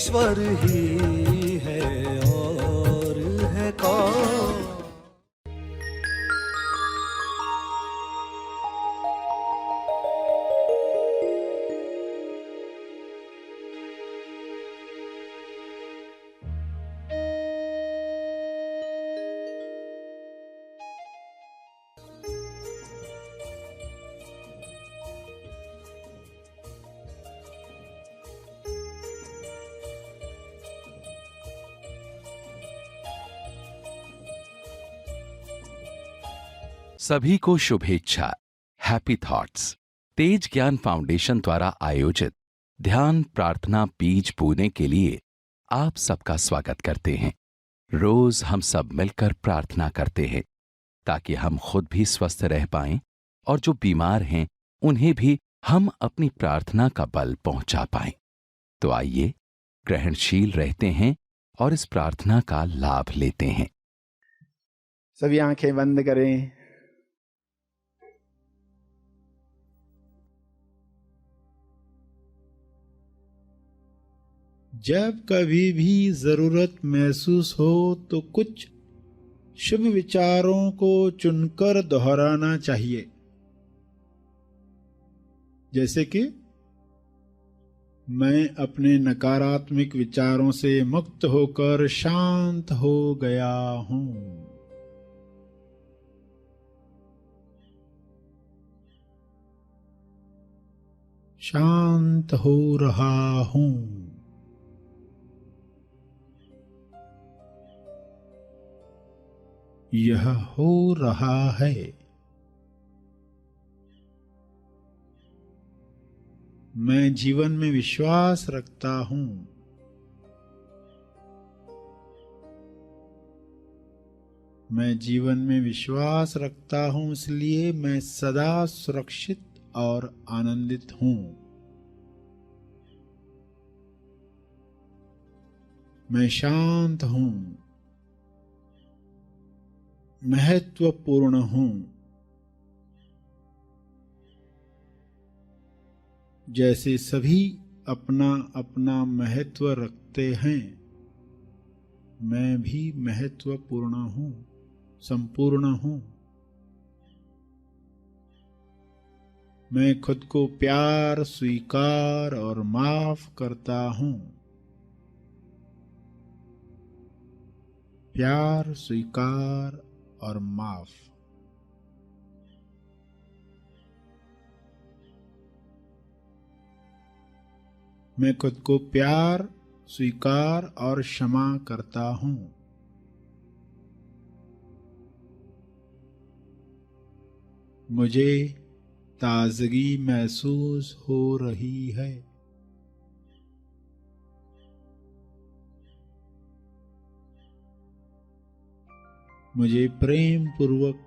ईश्वर ही है और है कौन। सभी को शुभेच्छा। हैप्पी थॉट्स तेज ज्ञान फाउंडेशन द्वारा आयोजित ध्यान प्रार्थना बीज बोने के लिए आप सबका स्वागत करते हैं। रोज हम सब मिलकर प्रार्थना करते हैं ताकि हम खुद भी स्वस्थ रह पाएं और जो बीमार हैं उन्हें भी हम अपनी प्रार्थना का बल पहुंचा पाएं। तो आइए ग्रहणशील रहते हैं और इस प्रार्थना का लाभ लेते हैं। सभी आंखें बंद करें। जब कभी भी जरूरत महसूस हो तो कुछ शुभ विचारों को चुनकर दोहराना चाहिए, जैसे कि मैं अपने नकारात्मक विचारों से मुक्त होकर शांत हो गया हूं। शांत हो रहा हूं। यह हो रहा है। मैं जीवन में विश्वास रखता हूं। मैं जीवन में विश्वास रखता हूं, इसलिए मैं सदा सुरक्षित और आनंदित हूं। मैं शांत हूं, महत्वपूर्ण हूं। जैसे सभी अपना अपना महत्व रखते हैं, मैं भी महत्वपूर्ण हूं, संपूर्ण हूं। मैं खुद को प्यार, स्वीकार और माफ करता हूं। प्यार, स्वीकार और माफ। मैं खुद को प्यार, स्वीकार और क्षमा करता हूं। मुझे ताजगी महसूस हो रही है। मुझे प्रेम पूर्वक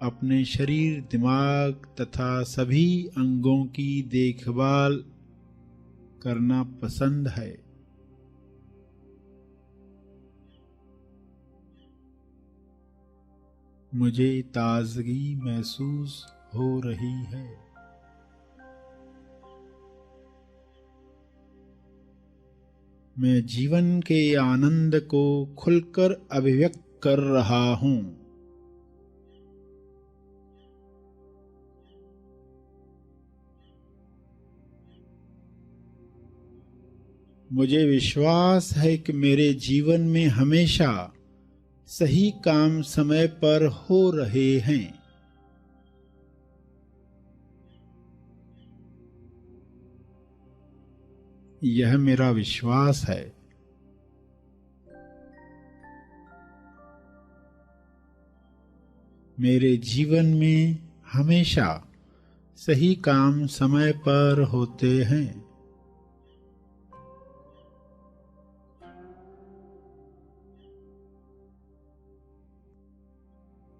अपने शरीर, दिमाग तथा सभी अंगों की देखभाल करना पसंद है। मुझे ताजगी महसूस हो रही है। मैं जीवन के आनंद को खुलकर अभिव्यक्त कर रहा हूं। मुझे विश्वास है कि मेरे जीवन में हमेशा सही काम समय पर हो रहे हैं। यह मेरा विश्वास है। मेरे जीवन में हमेशा सही काम समय पर होते हैं।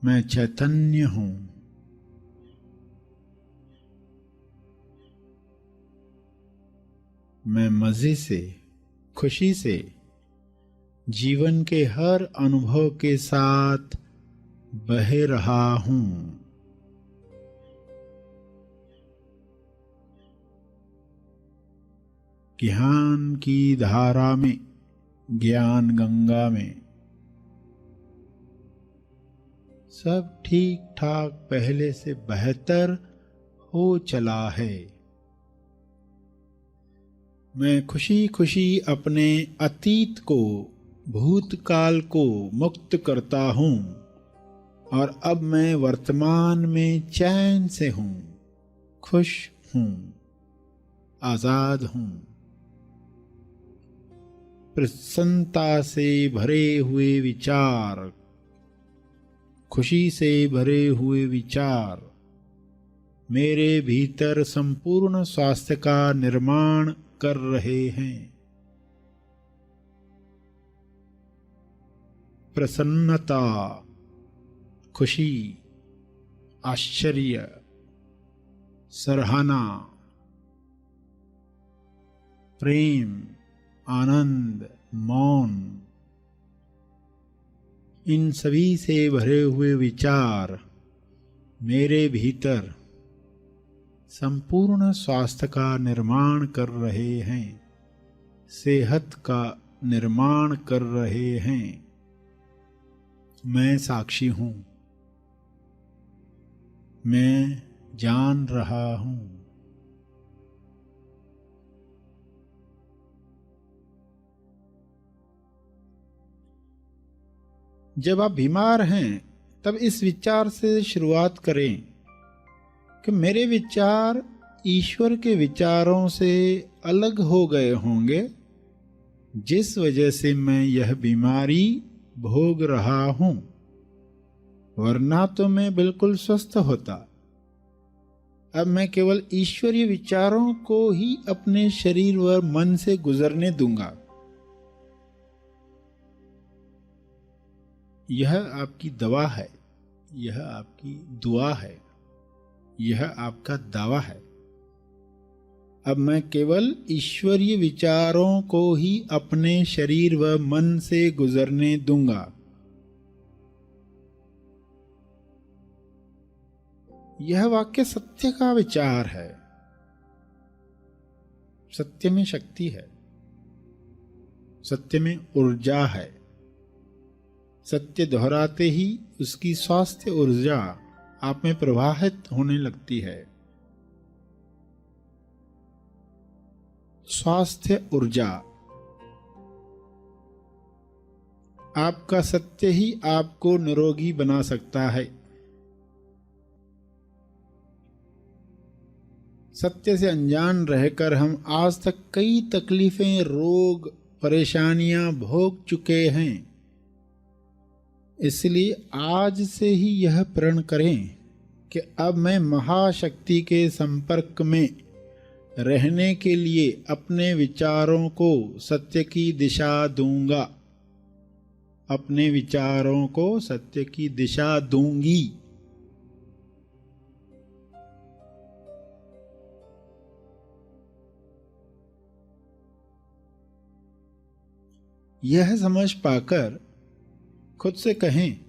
मैं चैतन्य हूं। मैं मजे से, खुशी से जीवन के हर अनुभव के साथ बह रहा हूं। ज्ञान की धारा में, ज्ञान गंगा में सब ठीक ठाक पहले से बेहतर हो चला है। मैं खुशी खुशी अपने अतीत को, भूतकाल को मुक्त करता हूँ और अब मैं वर्तमान में चैन से हूँ, खुश हूँ, आजाद हूँ। प्रसन्नता से भरे हुए विचार, खुशी से भरे हुए विचार मेरे भीतर संपूर्ण स्वास्थ्य का निर्माण कर रहे हैं। प्रसन्नता, खुशी, आश्चर्य, सराहना, प्रेम, आनंद, मौन, इन सभी से भरे हुए विचार मेरे भीतर संपूर्ण स्वास्थ्य का निर्माण कर रहे हैं, सेहत का निर्माण कर रहे हैं। मैं साक्षी हूँ, मैं जान रहा हूँ। जब आप बीमार हैं तब इस विचार से शुरुआत करें कि मेरे विचार ईश्वर के विचारों से अलग हो गए होंगे, जिस वजह से मैं यह बीमारी भोग रहा हूं, वरना तो मैं बिल्कुल स्वस्थ होता। अब मैं केवल ईश्वरीय विचारों को ही अपने शरीर व मन से गुजरने दूंगा। यह आपकी दवा है, यह आपकी दुआ है, यह आपका दावा है। अब मैं केवल ईश्वरीय विचारों को ही अपने शरीर व मन से गुजरने दूंगा। यह वाक्य सत्य का विचार है। सत्य में शक्ति है, सत्य में ऊर्जा है। सत्य दोहराते ही उसकी स्वास्थ्य ऊर्जा आप में प्रवाहित होने लगती है। स्वास्थ्य ऊर्जा, आपका सत्य ही आपको निरोगी बना सकता है। सत्य से अनजान रहकर हम आज तक कई तकलीफें, रोग, परेशानियां भोग चुके हैं। इसलिए आज से ही यह प्रण करें कि अब मैं महाशक्ति के संपर्क में रहने के लिए अपने विचारों को सत्य की दिशा दूंगा, अपने विचारों को सत्य की दिशा दूंगी। यह समझ पाकर खुद से कहें,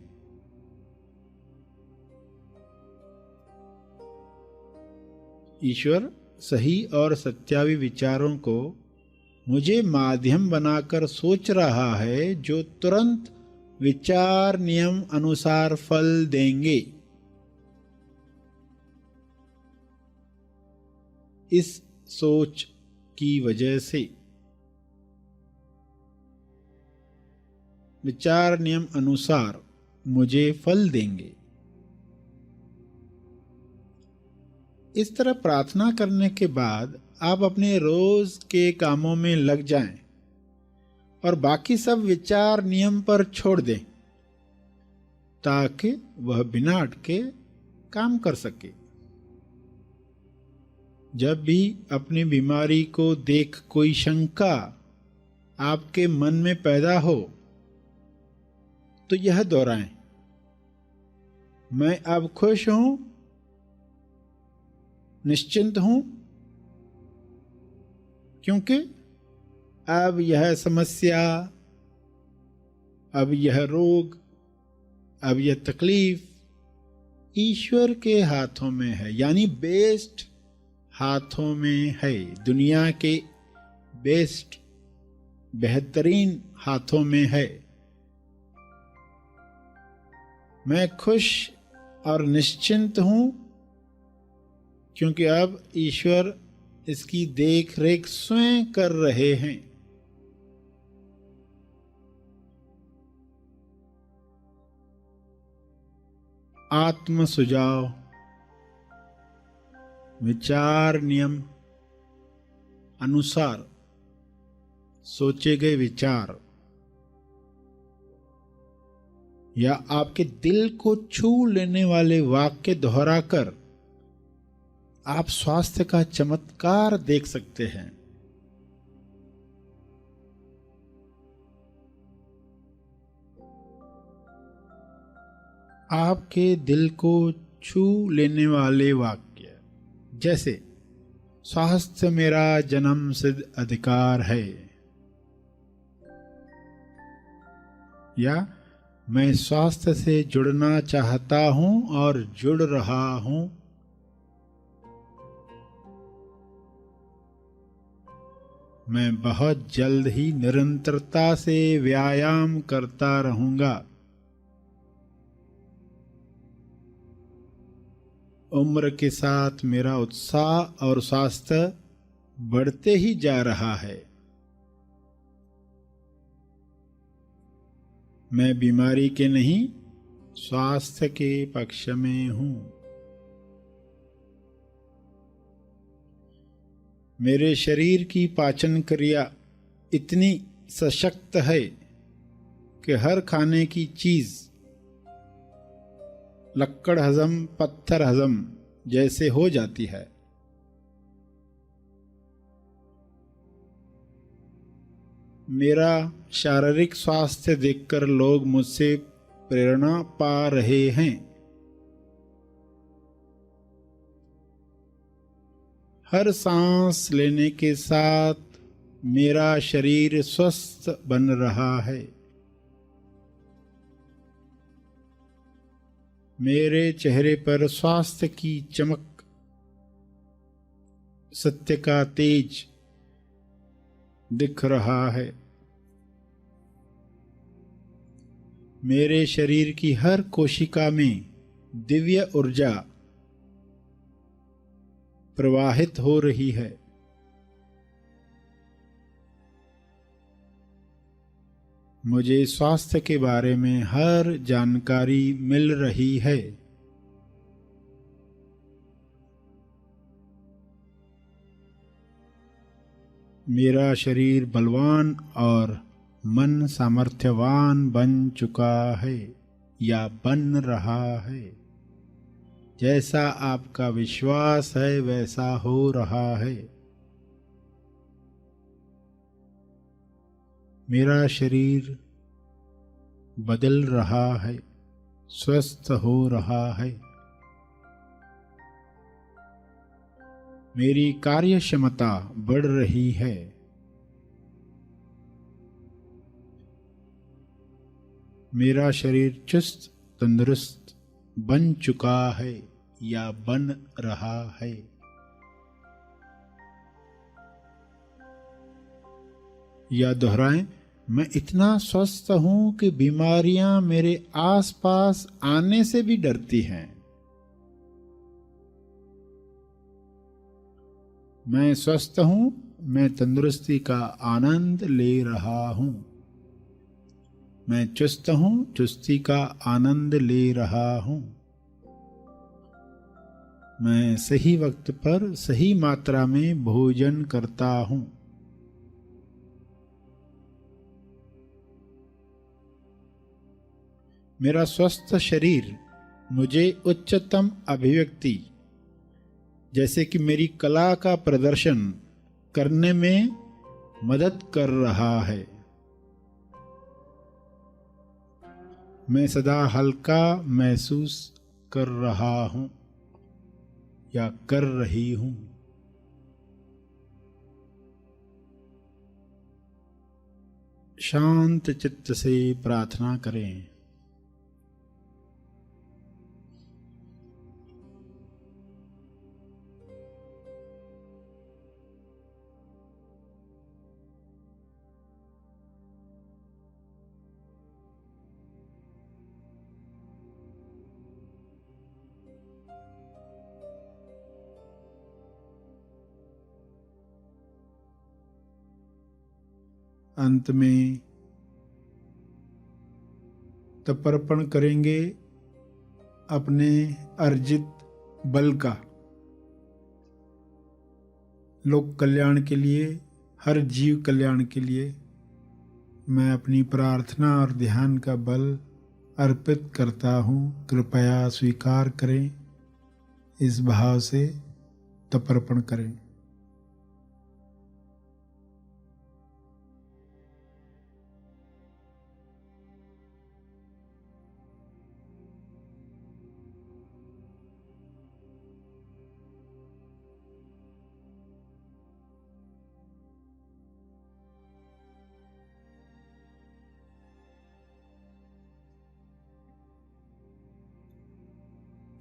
ईश्वर सही और सत्यावी विचारों को मुझे माध्यम बनाकर सोच रहा है, जो तुरंत विचार नियम अनुसार फल देंगे। इस सोच की वजह से विचार नियम अनुसार मुझे फल देंगे। इस तरह प्रार्थना करने के बाद आप अपने रोज के कामों में लग जाएं और बाकी सब विचार नियम पर छोड़ दें, ताकि वह बिना अटके काम कर सके। जब भी अपनी बीमारी को देख कोई शंका आपके मन में पैदा हो तो यह दोहराएं, मैं अब खुश हूं, निश्चिंत हूं, क्योंकि अब यह समस्या, अब यह रोग, अब यह तकलीफ ईश्वर के हाथों में है, यानी बेस्ट हाथों में है, दुनिया के बेस्ट, बेहतरीन हाथों में है। मैं खुश और निश्चिंत हूं, क्योंकि अब ईश्वर इसकी देख रेख स्वयं कर रहे हैं। आत्म सुझाव, विचार नियम अनुसार सोचे गए विचार या आपके दिल को छू लेने वाले वाक्य दोहराकर आप स्वास्थ्य का चमत्कार देख सकते हैं। आपके दिल को छू लेने वाले वाक्य जैसे, स्वास्थ्य मेरा जन्म सिद्ध अधिकार है, या मैं स्वास्थ्य से जुड़ना चाहता हूं और जुड़ रहा हूं, मैं बहुत जल्द ही निरंतरता से व्यायाम करता रहूंगा, उम्र के साथ मेरा उत्साह और स्वास्थ्य बढ़ते ही जा रहा है, मैं बीमारी के नहीं स्वास्थ्य के पक्ष में हूं, मेरे शरीर की पाचन क्रिया इतनी सशक्त है कि हर खाने की चीज लक्कड़ हजम पत्थर हजम जैसे हो जाती है। मेरा शारीरिक स्वास्थ्य देखकर लोग मुझसे प्रेरणा पा रहे हैं। हर सांस लेने के साथ मेरा शरीर स्वस्थ बन रहा है, मेरे चेहरे पर स्वास्थ्य की चमक, सत्य का तेज दिख रहा है, मेरे शरीर की हर कोशिका में दिव्य ऊर्जा प्रवाहित हो रही है, मुझे स्वास्थ्य के बारे में हर जानकारी मिल रही है, मेरा शरीर बलवान और मन सामर्थ्यवान बन चुका है या बन रहा है, जैसा आपका विश्वास है वैसा हो रहा है, मेरा शरीर बदल रहा है, स्वस्थ हो रहा है, मेरी कार्य क्षमता बढ़ रही है, मेरा शरीर चुस्त तंदुरुस्त बन चुका है या बन रहा है, या दोहराएं, मैं इतना स्वस्थ हूं कि बीमारियां मेरे आसपास आने से भी डरती हैं। मैं स्वस्थ हूं, मैं तंदुरुस्ती का आनंद ले रहा हूं, मैं चुस्त हूं, चुस्ती का आनंद ले रहा हूं, मैं सही वक्त पर सही मात्रा में भोजन करता हूं, मेरा स्वस्थ शरीर मुझे उच्चतम अभिव्यक्ति जैसे कि मेरी कला का प्रदर्शन करने में मदद कर रहा है, मैं सदा हल्का महसूस कर रहा हूं या कर रही हूं। शांत चित्त से प्रार्थना करें। अंत में तर्पण करेंगे अपने अर्जित बल का, लोक कल्याण के लिए, हर जीव कल्याण के लिए मैं अपनी प्रार्थना और ध्यान का बल अर्पित करता हूँ, कृपया स्वीकार करें। इस भाव से तर्पण करें।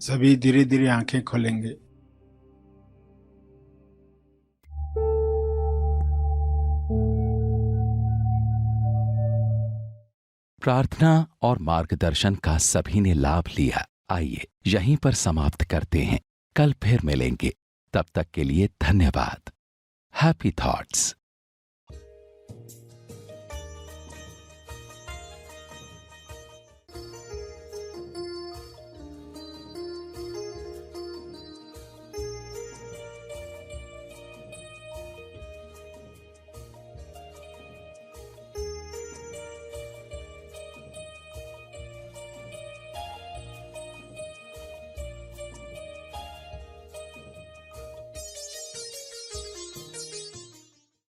सभी धीरे धीरे आंखें खोलेंगे। प्रार्थना और मार्गदर्शन का सभी ने लाभ लिया। आइए यहीं पर समाप्त करते हैं। कल फिर मिलेंगे। तब तक के लिए धन्यवाद। Happy thoughts.